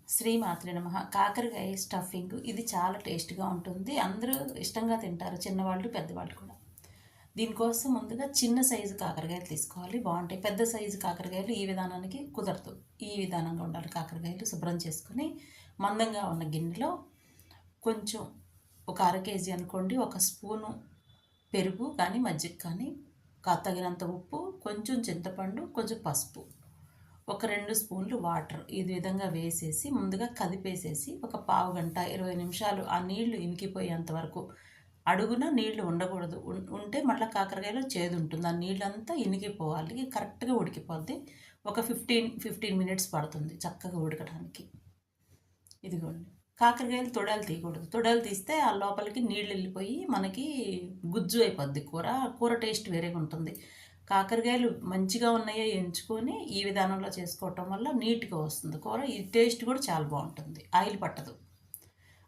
శ్రీమాత్రే నమః. కాకరకాయ స్టఫింగ్ ఇది చాలా టేస్ట్‌గా ఉంటుంది. అందరూ ఇష్టంగా తింటారు. చిన్నవాళ్ళు, పెద్దవాళ్ళు కూడా. దీనికోసం ముందుగా చిన్న సైజు కాకరకాయలు తీసుకోవాలి. బావుంటాయి. పెద్ద సైజు కాకరకాయలు ఈ విధానానికి కుదరదు. ఈ విధానంగా ఉండాలి కాకరకాయలు. శుభ్రం చేసుకొని మందంగా ఉన్న గిన్నెలో కొంచెం ఒక అర కేజీ అనుకోండి, ఒక స్పూను పెరుగు కానీ, మజ్జిగ కానీ, తగినంత ఉప్పు, కొంచెం చింతపండు, కొంచెం పసుపు, ఒక 2 స్పూన్లు వాటర్ ఈ విధంగా వేసేసి ముందుగా కదిపేసేసి ఒక పావు గంట 20 నిమిషాలు ఆ నీళ్లు ఇంకిపోయేంత వరకు. అడుగున నీళ్లు ఉండకూడదు. ఉంటే మళ్ళీ కాకరకాయలో చేదు ఉంటుంది. ఆ నీళ్ళంతా ఇనికిపోవాలి. కరెక్ట్గా ఉడికిపోద్ది. ఒక 15 మినిట్స్ పడుతుంది చక్కగా ఉడకడానికి. ఇదిగోండి. కాకరకాయలు తొడాలు తీయకూడదు. తొడాలు తీస్తే ఆ లోపలికి నీళ్ళు వెళ్ళిపోయి మనకి గుజ్జు అయిపోద్ది కూర. కూర టేస్ట్ వేరేగా ఉంటుంది. కాకరకాయలు మంచిగా ఉన్నాయో ఎంచుకొని ఈ విధానంలో చేసుకోవటం వల్ల నీట్‌గా వస్తుంది కూర. ఈ టేస్ట్ కూడా చాలా బావుంటుంది. ఆయిల్ పట్టదు.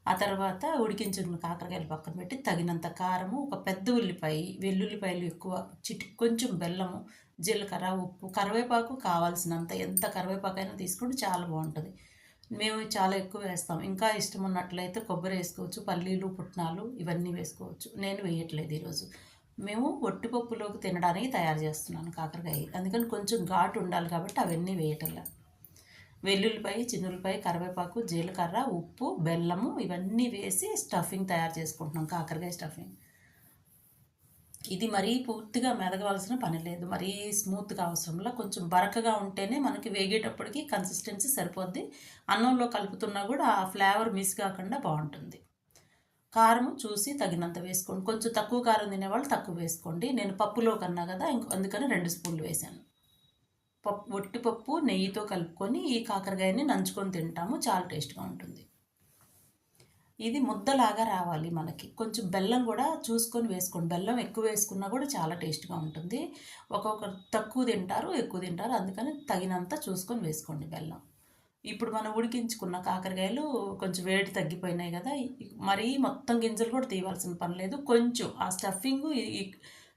ఆ తర్వాత ఉడికించుకున్న కాకరకాయలు పక్కన పెట్టి తగినంత కారము, ఒక పెద్ద ఉల్లిపాయ, వెల్లుల్లిపాయలు ఎక్కువ, కొంచెం బెల్లము, జీలకర్ర, ఉప్పు, కరివేపాకు కావాల్సినంత ఎంత కరివేపాకైనా తీసుకోండి చాలా బావుంటది. మేము చాలా ఎక్కువ వేస్తాం. ఇంకా ఇష్టం ఉన్నట్లయితే కొబ్బరి వేసుకోవచ్చు, పల్లీలు, పుట్నాలు ఇవన్నీ వేసుకోవచ్చు. నేను వేయట్లేదు ఈరోజు. మేము ఒట్టిపప్పులోకి తినడానికి తయారు చేస్తున్నాను కాకరకాయ. అందుకని కొంచెం ఘాటు ఉండాలి కాబట్టి అవన్నీ వేయటంలా. వెల్లుల్లిపాయ, చిన్నుల్లిపాయ, కరివేపాకు, జీలకర్ర, ఉప్పు, బెల్లము ఇవన్నీ వేసి స్టఫింగ్ తయారు చేసుకుంటున్నాం. కాకరకాయ స్టఫింగ్. ఇది మరీ పూర్తిగా మెదగవలసిన పని లేదు. మరీ స్మూత్‌గా అవసరంలా. కొంచెం బరకగా ఉంటేనే మనకి వేగేటప్పటికి కన్సిస్టెన్సీ సరిపోద్ది. అన్నంలో కలుపుతున్నా కూడా ఆ ఫ్లేవర్ మిస్ కాకుండా బావుంటుంది. కారం చూసి తగినంత వేసుకోండి. కొంచెం తక్కువ కారం తినేవాళ్ళు తక్కువ వేసుకోండి. నేను పప్పులో కన్నా కదా అందుకని 2 స్పూన్లు వేశాను. ఒట్టిపప్పు నెయ్యితో కలుపుకొని ఈ కాకరకాయని నంచుకొని తింటాము. చాలా టేస్ట్‌గా ఉంటుంది. ఇది ముద్దలాగా రావాలి మనకి. కొంచెం బెల్లం కూడా చూసుకొని వేసుకోండి. బెల్లం ఎక్కువ వేసుకున్నా కూడా చాలా టేస్ట్‌గా ఉంటుంది. ఒక్కొక్కరు తక్కువ తింటారు, ఎక్కువ తింటారు. అందుకని తగినంత చూసుకొని వేసుకోండి బెల్లం. ఇప్పుడు మనం ఉడికించుకున్న కాకరకాయలు కొంచెం వేడి తగ్గిపోయినాయి కదా! మరీ మొత్తం గింజలు కూడా తీయవలసిన పని లేదు. కొంచెం ఆ స్టఫింగు ఈ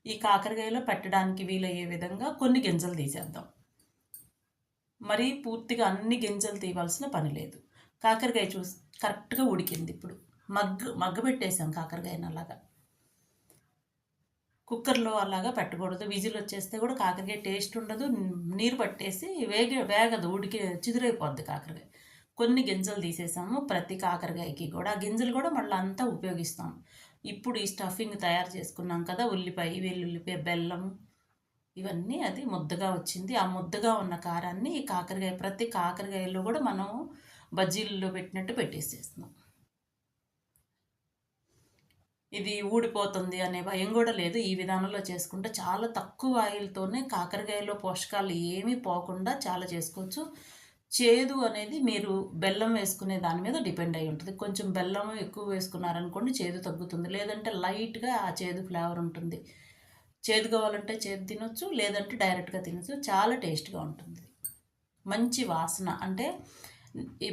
ఈ కాకరకాయలో పెట్టడానికి వీలయ్యే విధంగా కొన్ని గింజలు తీసేద్దాం. మరీ పూర్తిగా అన్ని గింజలు తీయవలసిన పని లేదు. కాకరకాయ కరెక్ట్‌గా ఉడికింది ఇప్పుడు. మగ్గబెట్టేసాం కాకరకాయని అలాగా. కుక్కర్‌లో అలాగా పెట్టకూడదు. విజిల్ వచ్చేస్తే కూడా కాకరకాయ టేస్ట్ ఉండదు. నీరు పట్టేసి వేగదు. చిదురైపోద్ది కాకరకాయ. కొన్ని గింజలు తీసేసాము ప్రతి కాకరకాయకి కూడా. ఆ గింజలు కూడా మళ్ళీ అంతా ఉపయోగిస్తాం. ఇప్పుడు ఈ స్టఫింగ్ తయారు చేసుకున్నాం కదా! ఉల్లిపాయ, వెల్లుల్లిపాయ, బెల్లం ఇవన్నీ అది ముద్దగా వచ్చింది. ఆ ముద్దగా ఉన్న కారాన్ని ఈ ప్రతి కాకరకాయలో కూడా మనం బజ్జీల్లో పెట్టినట్టు పెట్టేసేస్తున్నాం. ఇది ఊడిపోతుంది అనే భయం కూడా లేదు. ఈ విధానంలో చేసుకుంటే చాలా తక్కువ ఆయిల్‌తోనే కాకరకాయలో పోషకాలు ఏమీ పోకుండా చాలా చేసుకోవచ్చు. చేదు అనేది మీరు బెల్లం వేసుకునే దాని మీద డిపెండ్ అయ్యి ఉంటుంది. కొంచెం బెల్లం ఎక్కువ వేసుకున్నారనుకోండి చేదు తగ్గుతుంది. లేదంటే లైట్‌గా ఆ చేదు ఫ్లేవర్ ఉంటుంది. చేదు కావాలంటే చేదు తినొచ్చు. లేదంటే డైరెక్ట్‌గా తినొచ్చు. చాలా టేస్ట్‌గా ఉంటుంది. మంచి వాసన అంటే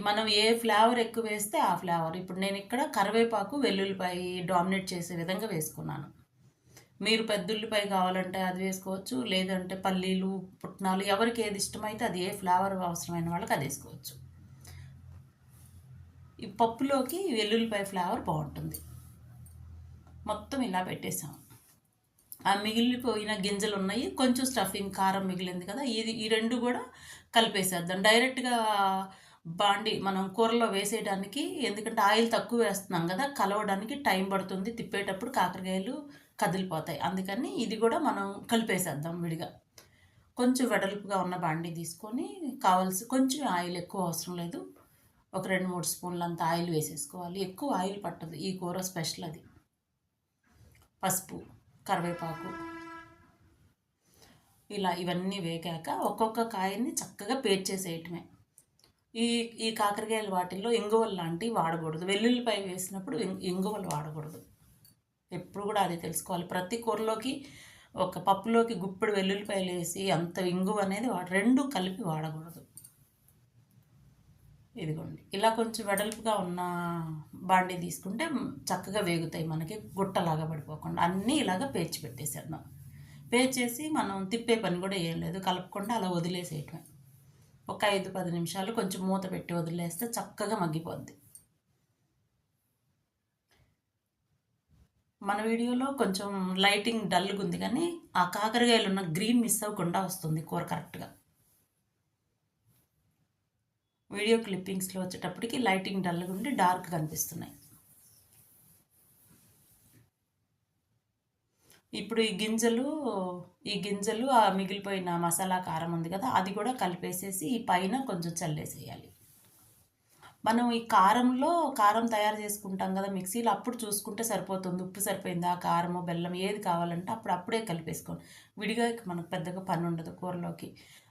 మనం ఏ ఫ్లేవర్ ఎక్కువ వేస్తే ఆ ఫ్లేవర్. ఇప్పుడు నేను ఇక్కడ కరివేపాకు, వెల్లుల్లిపాయ డామినేట్ చేసే విధంగా వేసుకున్నాను. మీరు పెద్ద ఉల్లిపాయ కావాలంటే అది వేసుకోవచ్చు. లేదంటే పల్లీలు, పుట్నాలు ఎవరికి ఏది ఇష్టమైతే అది ఏ ఫ్లేవర్ అవసరమైన వాళ్ళకి అది వేసుకోవచ్చు. ఈ పప్పులోకి వెల్లుల్లిపాయ ఫ్లేవర్ బావుంటుంది. మొత్తం ఇలా పెట్టేసాం. ఆ మిగిలిపోయిన గింజలు ఉన్నాయి. కొంచెం స్టఫింగ్ కారం మిగిలింది కదా! ఈ 2 కూడా కలిపేసేద్దాం. డైరెక్ట్‌గా మనం కూరలో వేసేయడానికి ఎందుకంటే ఆయిల్ తక్కువ వేస్తున్నాం కదా! కలవడానికి టైం పడుతుంది. తిప్పేటప్పుడు కాకరకాయలు కదిలిపోతాయి. అందుకని ఇది కూడా మనం కలిపేసేద్దాం విడిగా. కొంచెం వెడల్పుగా ఉన్న బాండీ తీసుకొని కొంచెం ఆయిల్ ఎక్కువ అవసరం లేదు. ఒక 2, 3 స్పూన్లంత ఆయిల్ వేసేసుకోవాలి. ఎక్కువ ఆయిల్ పట్టదు. ఈ కూర స్పెషల్ అది. పసుపు, కరివేపాకు ఇలా ఇవన్నీ వేగాక ఒక్కొక్క కాయని చక్కగా పేర్చేసేయటమే. ఈ ఈ కాకరకాయల వాటిల్లో ఇంగువలు లాంటివి వాడకూడదు. వెల్లుల్లిపాయ వేసినప్పుడు ఇంగువలు వాడకూడదు. ఎప్పుడు కూడా అది తెలుసుకోవాలి. ప్రతి కూరలోకి ఒక పప్పులోకి గుప్పెడు వెల్లుల్లిపాయలు వేసి అంత ఇంగువ అనేది 2 కలిపి వాడకూడదు. ఇదిగోండి. ఇలా కొంచెం వెడల్పుగా ఉన్న బాండీ తీసుకుంటే చక్కగా వేగుతాయి మనకి గుట్టలాగా పడిపోకుండా. అన్నీ ఇలాగ పేర్చి పెట్టేసేద్దాం. పేర్చేసి మనం తిప్పే పని కూడా ఏం లేదు. కలపకుండా అలా వదిలేసేయటమే. ఒక 5-10 నిమిషాలు కొంచెం మూత పెట్టి వదిలేస్తే చక్కగా మగ్గిపోద్ది. మన వీడియోలో కొంచెం లైటింగ్ డల్‌గా ఉంది కానీ ఆ కాకరకాయలు ఉన్న గ్రీన్ మిస్ అవ్వకుండా వస్తుంది కూర కరెక్ట్‌గా. వీడియో క్లిప్పింగ్స్‌లో వచ్చేటప్పటికి లైటింగ్ డల్‌గా ఉండి డార్క్ కనిపిస్తున్నాయి. ఇప్పుడు ఈ గింజలు ఆ మిగిలిపోయిన మసాలా కారం ఉంది కదా, అది కూడా కలిపేసేసి ఈ పైన కొంచెం చల్లేసేయాలి. మనం ఈ కారం తయారు చేసుకుంటాం కదా మిక్సీలో, అప్పుడు చూసుకుంటే సరిపోతుంది. ఉప్పు సరిపోయిందా, కారము, బెల్లం ఏది కావాలంటే అప్పుడే కలిపేసుకోండి. విడిగా మనకు పెద్దగా పని ఉండదు కూరలోకి.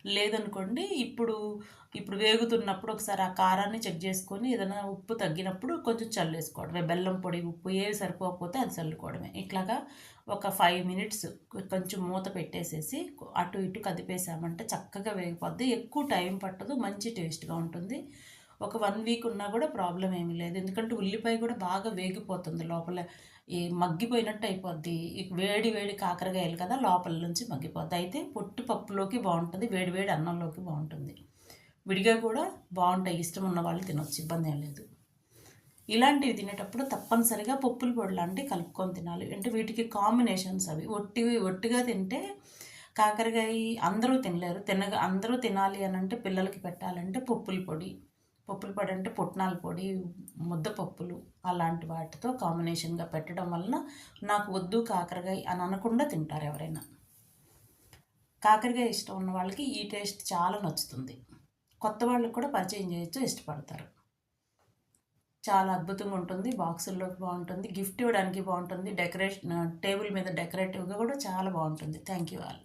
లేదనుకోండి ఇప్పుడు వేగుతున్నప్పుడు ఒకసారి ఆ కారాన్ని చెక్ చేసుకొని ఏదైనా ఉప్పు తగ్గినప్పుడు కొంచెం చల్లేసుకోవడమే. బెల్లం పొడి, ఉప్పు ఏవి సరిపోకపోతే అది చల్లుకోవడమే. ఇట్లాగా ఒక 5 మినిట్స్ కొంచెం మూత పెట్టేసేసి అటు ఇటు కదిపేసామంటే చక్కగా వేగిపోద్ది. ఎక్కువ టైం పట్టదు, మంచి టేస్ట్గా ఉంటుంది. ఒక 1 వీక్ ఉన్నా కూడా ప్రాబ్లం ఏమీ లేదు. ఎందుకంటే ఉల్లిపాయ కూడా బాగా వేగిపోతుంది లోపల. మగ్గిపోయినట్టు అయిపోద్ది. వేడి వేడి కాకరకాయలు కదా, లోపల నుంచి మగ్గిపోద్ది. అయితే పొట్టు పప్పులోకి బాగుంటుంది, వేడి వేడి అన్నంలోకి బాగుంటుంది. విడిగా కూడా బాగుంటాయి. ఇష్టం ఉన్న వాళ్ళు తినొచ్చు, ఇబ్బంది ఏం లేదు. ఇలాంటివి తినేటప్పుడు తప్పనిసరిగా పప్పుల పొడి లాంటివి కలుపుకొని తినాలి. అంటే వీటికి కాంబినేషన్స్ అవి. ఒట్టిగా తింటే కాకరకాయ అందరూ తినలేరు. అందరూ తినాలి అని అంటే, పిల్లలకి పెట్టాలంటే పప్పుల పొడి అంటే పుట్నాల పొడి, ముద్దపప్పులు అలాంటి వాటితో కాంబినేషన్గా పెట్టడం వలన నాకు వద్దు కాకరకాయ అని అనకుండా తింటారు ఎవరైనా. కాకరకాయ ఇష్టం ఉన్న వాళ్ళకి ఈ టేస్ట్ చాలా నచ్చుతుంది. కొత్త వాళ్ళకి కూడా పరిచయం చేయొచ్చు, ఇష్టపడతారు. చాలా అద్భుతంగా ఉంటుంది. బాక్సుల్లోకి బాగుంటుంది, గిఫ్ట్ ఇవ్వడానికి బాగుంటుంది, టేబుల్ మీద డెకరేటివ్గా కూడా చాలా బాగుంటుంది. Thank you all.